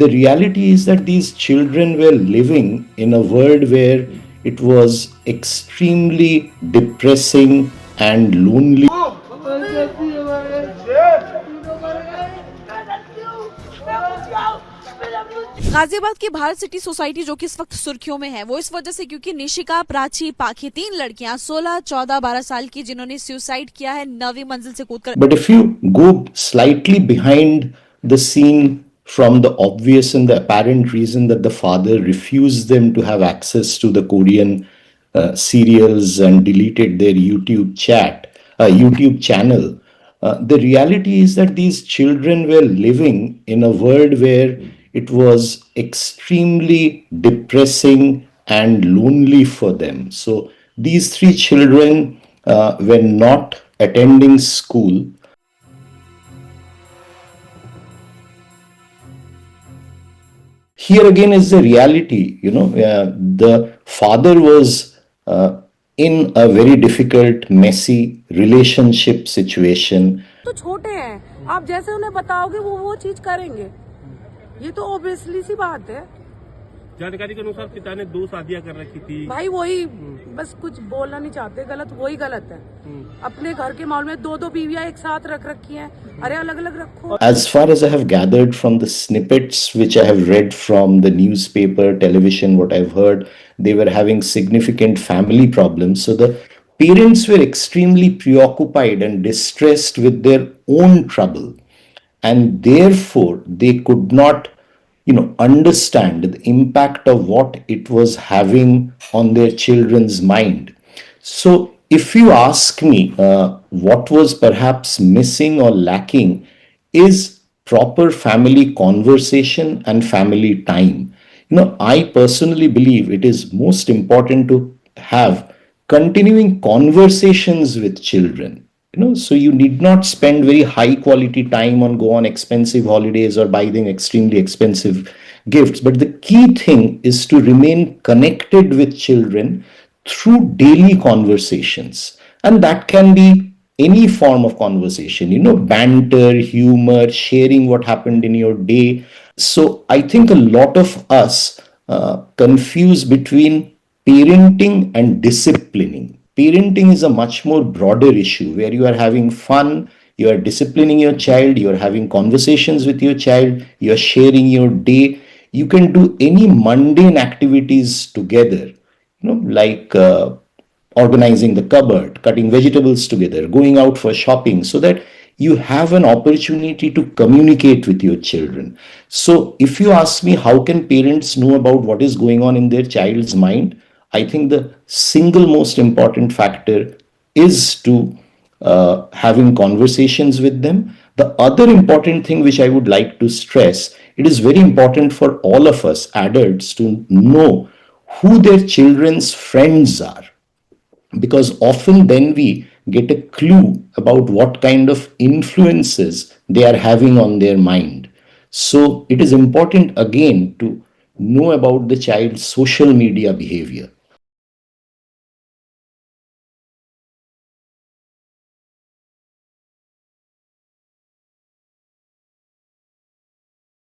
the reality is that these children were living in a world where it was extremely depressing and lonely. Ghaziabad की Bharat city society जो कि इस वक्त सुर्खियों में है, वो इस वजह से क्योंकि निशिका, प्राची, पाखी, 3 लड़कियां 16, 14, 12 साल की, जिन्होंने सुसाइड किया है 9वीं मंजिल से कूदकर। But if you go slightly behind the scene from the obvious and the apparent reason that the father refused them to have access to the Korean serials and deleted their YouTube channel, the reality is that these children were living in a world where it was extremely depressing and lonely for them. So these three children were not attending school. Here again is the reality, the father was in a very difficult, messy relationship situation. तो छोटे हैं, आप जैसे उन्हें बताओगे वो चीज करेंगे, ये तो ऑब्वियसली सी बात है। जानकारी के अनुसार पिता ने 2 शादियां कर रखी थी। भाई वही बस कुछ बोलना नहीं चाहते, गलत वही गलत है। अपने घर के माहौल में 2 बीवियां एक साथ रख रखी हैं, अरे अलग अलग रखो। As far as I have gathered from the snippets which I have read from the newspaper, television, what I've heard, they were having significant family problems. So the parents were extremely preoccupied and distressed with their own trouble, and therefore they could not understand the impact of what it was having on their children's mind. So if you ask me, what was perhaps missing or lacking is proper family conversation and family time. I personally believe it is most important to have continuing conversations with children. So you need not spend very high quality time on go on expensive holidays or buy them extremely expensive gifts. But the key thing is to remain connected with children through daily conversations. And that can be any form of conversation, banter, humor, sharing what happened in your day. So I think a lot of us confuse between parenting and disciplining. Parenting is a much more broader issue where you are having fun, you are disciplining your child, you are having conversations with your child, you are sharing your day. You can do any mundane activities together, like organizing the cupboard, cutting vegetables together, going out for shopping, so that you have an opportunity to communicate with your children. So if you ask me, how can parents know about what is going on in their child's mind? I think the single most important factor is to having conversations with them. The other important thing which I would like to stress, it is very important for all of us adults to know who their children's friends are, because often then we get a clue about what kind of influences they are having on their mind. So it is important again to know about the child's social media behavior.